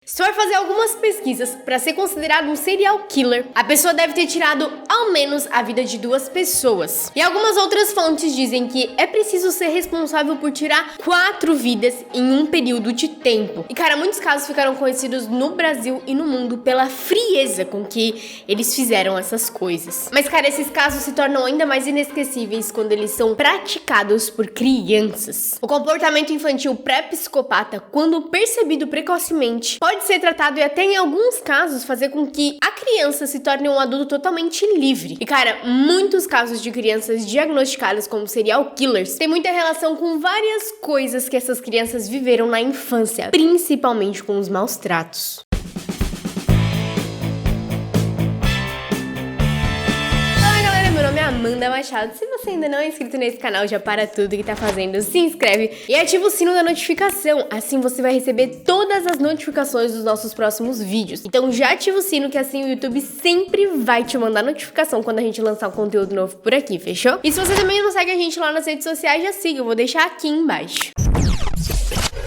Se for fazer algumas pesquisas para ser considerado um serial killer, a pessoa deve ter tirado ao menos a vida de 2 pessoas. E algumas outras fontes dizem que é preciso ser responsável por tirar 4 vidas em um período de tempo. E cara, muitos casos ficaram conhecidos no Brasil e no mundo pela frieza com que eles fizeram essas coisas. Mas cara, esses casos se tornam ainda mais inesquecíveis quando eles são praticados por crianças. O comportamento infantil pré-psicopata, quando percebido precocemente, pode ser tratado e até em alguns casos fazer com que a criança se torne um adulto totalmente livre. E cara, muitos casos de crianças diagnosticadas como serial killers têm muita relação com várias coisas que essas crianças viveram na infância, principalmente com os maus tratos. Meu nome é Amanda Machado. Se você ainda não é inscrito nesse canal, já para tudo que tá fazendo, se inscreve e ativa o sino da notificação. Assim você vai receber todas as notificações dos nossos próximos vídeos. Então já ativa o sino que assim o YouTube sempre vai te mandar notificação quando a gente lançar um conteúdo novo por aqui, fechou? E se você também não segue a gente lá nas redes sociais, já siga, eu vou deixar aqui embaixo.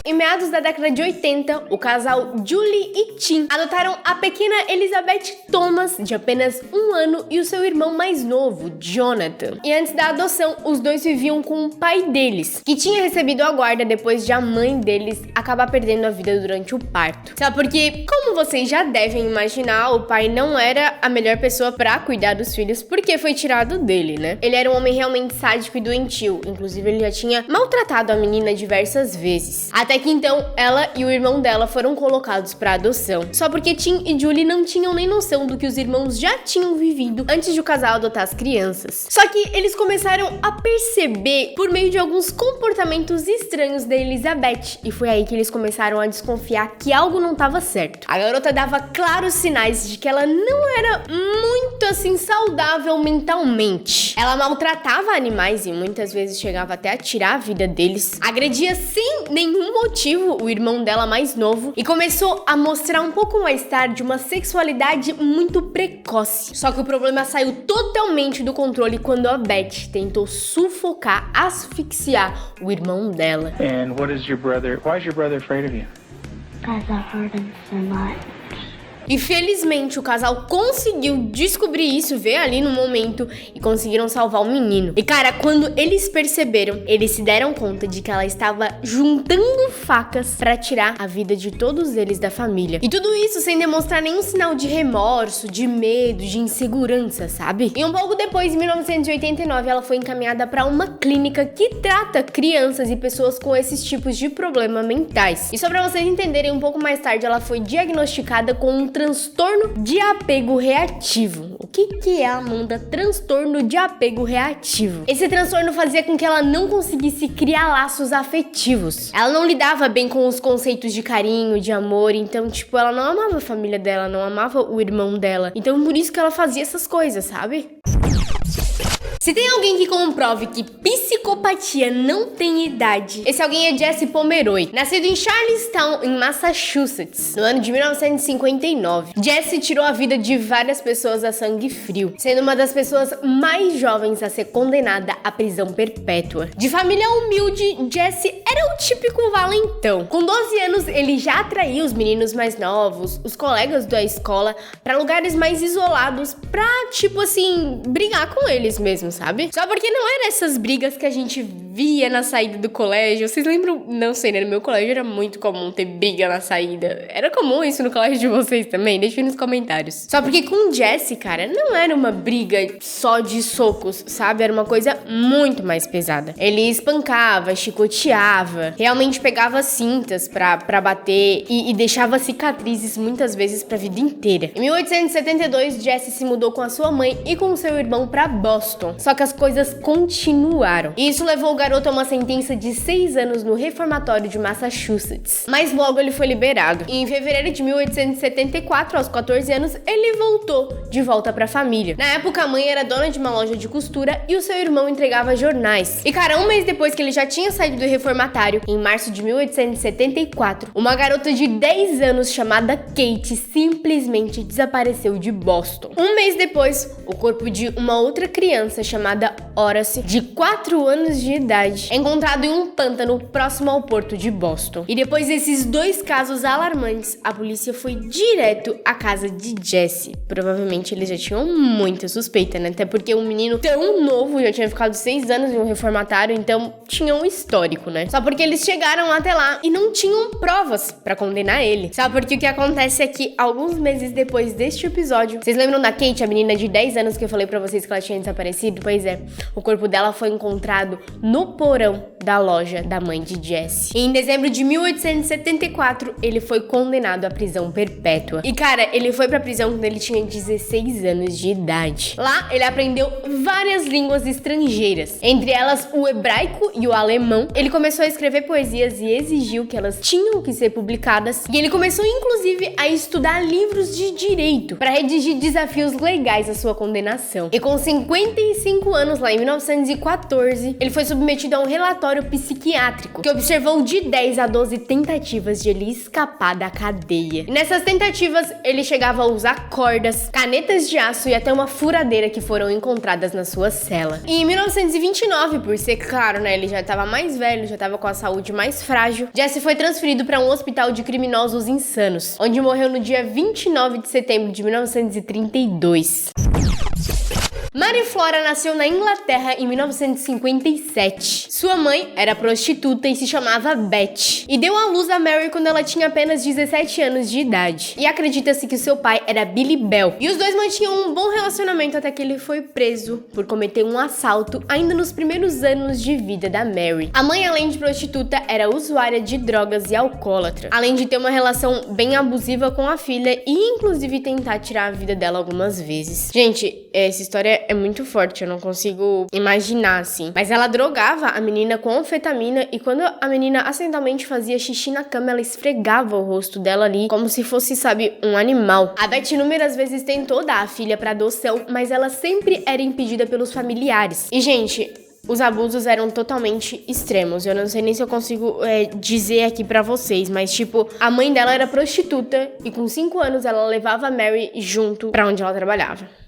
Em meados da década de 80, o casal Julie e Tim adotaram a pequena Elizabeth Thomas, de apenas 1 ano, e o seu irmão mais novo, Jonathan. E antes da adoção, os dois viviam com o pai deles, que tinha recebido a guarda depois de a mãe deles acabar perdendo a vida durante o parto. Só porque, como vocês já devem imaginar, o pai não era a melhor pessoa pra cuidar dos filhos, porque foi tirado dele, né? Ele era um homem realmente sádico e doentio, inclusive ele já tinha maltratado a menina diversas vezes. Até que então, ela e o irmão dela foram colocados para adoção. Só porque Tim e Julie não tinham nem noção do que os irmãos já tinham vivido antes de o casal adotar as crianças. Só que eles começaram a perceber por meio de alguns comportamentos estranhos da Elizabeth. E foi aí que eles começaram a desconfiar que algo não estava certo. A garota dava claros sinais de que ela não era muito assim saudável mentalmente. Ela maltratava animais e muitas vezes chegava até a tirar a vida deles. Agredia sem nenhum motivo o irmão dela mais novo e começou a mostrar um pouco mais tarde uma sexualidade muito precoce. Só que o problema saiu totalmente do controle quando a Beth tentou sufocar, asfixiar o irmão dela. And why is your brother afraid of you? Because I hurt him so much. E felizmente o casal conseguiu descobrir isso, ver ali no momento e conseguiram salvar o menino. E cara, quando eles perceberam, eles se deram conta de que ela estava juntando facas pra tirar a vida de todos eles da família. E tudo isso sem demonstrar nenhum sinal de remorso, de medo, de insegurança, sabe? E um pouco depois, em 1989, ela foi encaminhada pra uma clínica que trata crianças e pessoas com esses tipos de problemas mentais. E só pra vocês entenderem, um pouco mais tarde ela foi diagnosticada com um transtorno de apego reativo. O que é, Amanda? Transtorno de apego reativo. Esse transtorno fazia com que ela não conseguisse criar laços afetivos. Ela não lidava bem com os conceitos de carinho, de amor, então, tipo, ela não amava a família dela, não amava o irmão dela. Então, por isso que ela fazia essas coisas, sabe? Se tem alguém que comprove que psicopatia não tem idade, esse alguém é Jesse Pomeroy, nascido em Charlestown, em Massachusetts, no ano de 1959. Jesse tirou a vida de várias pessoas a sangue frio, sendo uma das pessoas mais jovens a ser condenada à prisão perpétua. De família humilde, Jesse era o típico valentão. Com 12 anos, ele já atraía os meninos mais novos, os colegas da escola, pra lugares mais isolados, pra, tipo assim, brigar com eles mesmo, sabe? Só porque não eram essas brigas que a gente via na saída do colégio. Vocês lembram? Não sei, né? No meu colégio era muito comum ter briga na saída. Era comum isso no colégio de vocês também? Deixa nos comentários. Só porque com o Jesse, cara, não era uma briga só de socos, sabe? Era uma coisa muito mais pesada. Ele espancava, chicoteava, realmente pegava cintas pra bater e deixava cicatrizes muitas vezes pra vida inteira. Em 1872, Jesse se mudou com a sua mãe e com seu irmão pra Boston. Só que as coisas continuaram. E isso levou o garoto a uma sentença de 6 anos no reformatório de Massachusetts. Mas logo ele foi liberado. E em fevereiro de 1874, aos 14 anos, ele voltou de volta pra família. Na época, a mãe era dona de uma loja de costura e o seu irmão entregava jornais. E cara, um mês depois que ele já tinha saído do reformatário, em março de 1874, uma garota de 10 anos chamada Kate simplesmente desapareceu de Boston. Um mês depois, o corpo de uma outra criança chamada Horace, de 4 anos de idade, idade, é encontrado em um pântano próximo ao porto de Boston. E depois desses 2 casos alarmantes, a polícia foi direto à casa de Jesse. Provavelmente eles já tinham muita suspeita, né? Até porque um menino tão novo, já tinha ficado 6 anos em um reformatário, então tinha um histórico, né? Só porque eles chegaram até lá e não tinham provas pra condenar ele. Sabe porque o que acontece é que alguns meses depois deste episódio, vocês lembram da Kate, a menina de 10 anos que eu falei pra vocês que ela tinha desaparecido? Pois é, o corpo dela foi encontrado no porão da loja da mãe de Jesse. E em dezembro de 1874, ele foi condenado à prisão perpétua. E cara, ele foi pra prisão quando ele tinha 16 anos de idade. Lá, ele aprendeu várias línguas estrangeiras, entre elas o hebraico e o alemão. Ele começou a escrever poesias e exigiu que elas tinham que ser publicadas. E ele começou, inclusive, a estudar livros de direito para redigir desafios legais à sua condenação. E com 55 anos, lá em 1914, ele foi submetido a um relatório psiquiátrico que observou de 10 a 12 tentativas de ele escapar da cadeia. E nessas tentativas, ele chegava a usar cordas, canetas de aço e até uma furadeira que foram encontradas na sua cela. E em 1929, por ser claro, né, ele já estava mais velho, já estava com a saúde mais frágil, Jesse foi transferido para um hospital de criminosos insanos, onde morreu no dia 29 de setembro de 1932. Mary Flora nasceu na Inglaterra em 1957. Sua mãe era prostituta e se chamava Beth, e deu à luz a Mary quando ela tinha apenas 17 anos de idade. E acredita-se que seu pai era Billy Bell, e os dois mantinham um bom relacionamento até que ele foi preso por cometer um assalto ainda nos primeiros anos de vida da Mary. A mãe, além de prostituta, era usuária de drogas e alcoólatra, além de ter uma relação bem abusiva com a filha e inclusive tentar tirar a vida dela algumas vezes. Gente, essa história é muito forte, eu não consigo imaginar assim. Mas ela drogava a menina com anfetamina e quando a menina acidentalmente fazia xixi na cama, ela esfregava o rosto dela ali como se fosse, sabe, um animal. A Beth inúmeras vezes tentou dar a filha pra adoção, mas ela sempre era impedida pelos familiares. E, gente, os abusos eram totalmente extremos. Eu não sei nem se eu consigo dizer aqui pra vocês, mas tipo, a mãe dela era prostituta e com 5 anos ela levava a Mary junto pra onde ela trabalhava.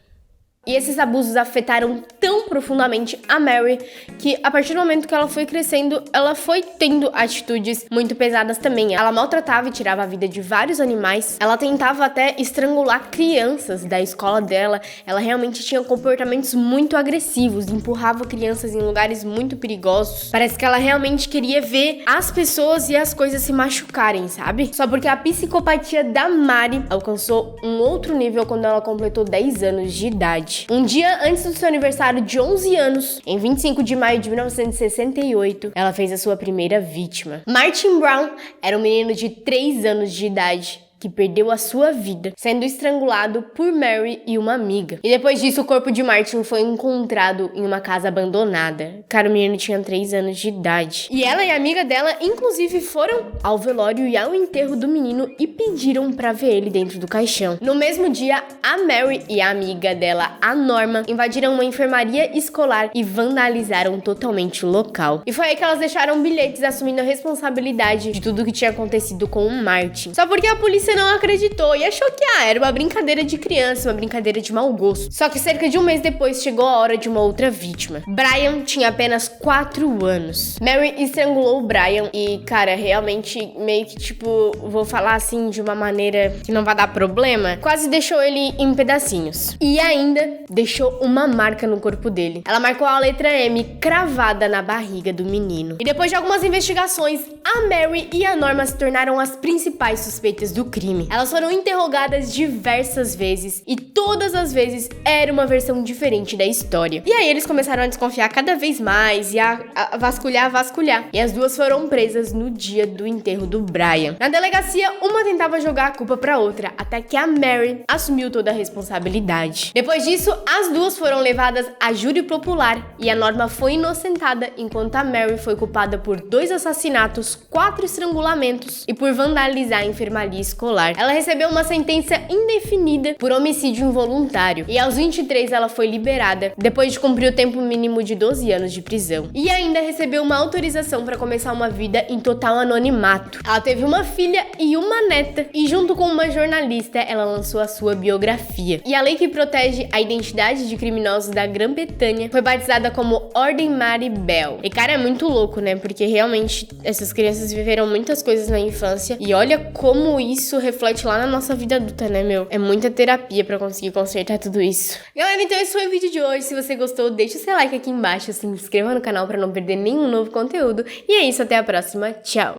E esses abusos afetaram tão profundamente a Mary que, a partir do momento que ela foi crescendo, ela foi tendo atitudes muito pesadas também. Ela maltratava e tirava a vida de vários animais. Ela tentava até estrangular crianças da escola dela. Ela realmente tinha comportamentos muito agressivos, empurrava crianças em lugares muito perigosos. Parece que ela realmente queria ver as pessoas e as coisas se machucarem, sabe? Só porque a psicopatia da Mary alcançou um outro nível quando ela completou 10 anos de idade. Um dia antes do seu aniversário de 11 anos, em 25 de maio de 1968, ela fez a sua primeira vítima. Martin Brown era um menino de 3 anos de idade que perdeu a sua vida, sendo estrangulado por Mary e uma amiga. E depois disso, o corpo de Martin foi encontrado em uma casa abandonada. Cara, o menino tinha 3 anos de idade. E ela e a amiga dela, inclusive, foram ao velório e ao enterro do menino e pediram pra ver ele dentro do caixão. No mesmo dia, a Mary e a amiga dela, a Norma, invadiram uma enfermaria escolar e vandalizaram totalmente o local. E foi aí que elas deixaram bilhetes assumindo a responsabilidade de tudo que tinha acontecido com o Martin. Só porque a polícia não acreditou e achou que era uma brincadeira de criança, uma brincadeira de mau gosto. Só que cerca de um mês depois chegou a hora de uma outra vítima. Brian tinha apenas 4 anos. Mary estrangulou o Brian e, cara, realmente meio que tipo, vou falar assim de uma maneira que não vai dar problema, quase deixou ele em pedacinhos. E ainda deixou uma marca no corpo dele. Ela marcou a letra M cravada na barriga do menino. E depois de algumas investigações, a Mary e a Norma se tornaram as principais suspeitas do crime. Elas foram interrogadas diversas vezes e todas as vezes era uma versão diferente da história. E aí eles começaram a desconfiar cada vez mais e a vasculhar. E as duas foram presas no dia do enterro do Brian. Na delegacia, uma tentava jogar a culpa pra outra, até que a Mary assumiu toda a responsabilidade. Depois disso, as duas foram levadas a júri popular e a Norma foi inocentada, enquanto a Mary foi culpada por 2 assassinatos, 4 estrangulamentos e por vandalizar a enfermaria escolar. escolar. Ela recebeu uma sentença indefinida por homicídio involuntário e aos 23 ela foi liberada depois de cumprir o tempo mínimo de 12 anos de prisão. E ainda recebeu uma autorização para começar uma vida em total anonimato. Ela teve uma filha e uma neta e junto com uma jornalista ela lançou a sua biografia. E a lei que protege a identidade de criminosos da Grã-Bretanha foi batizada como Ordem Mary Bell. E cara, é muito louco, né? Porque realmente essas crianças viveram muitas coisas na infância e olha como isso reflete lá na nossa vida adulta, né, meu? É muita terapia pra conseguir consertar tudo isso. Galera, então esse foi o vídeo de hoje. Se você gostou, deixa o seu like aqui embaixo, se inscreva no canal pra não perder nenhum novo conteúdo. E é isso, até a próxima. Tchau!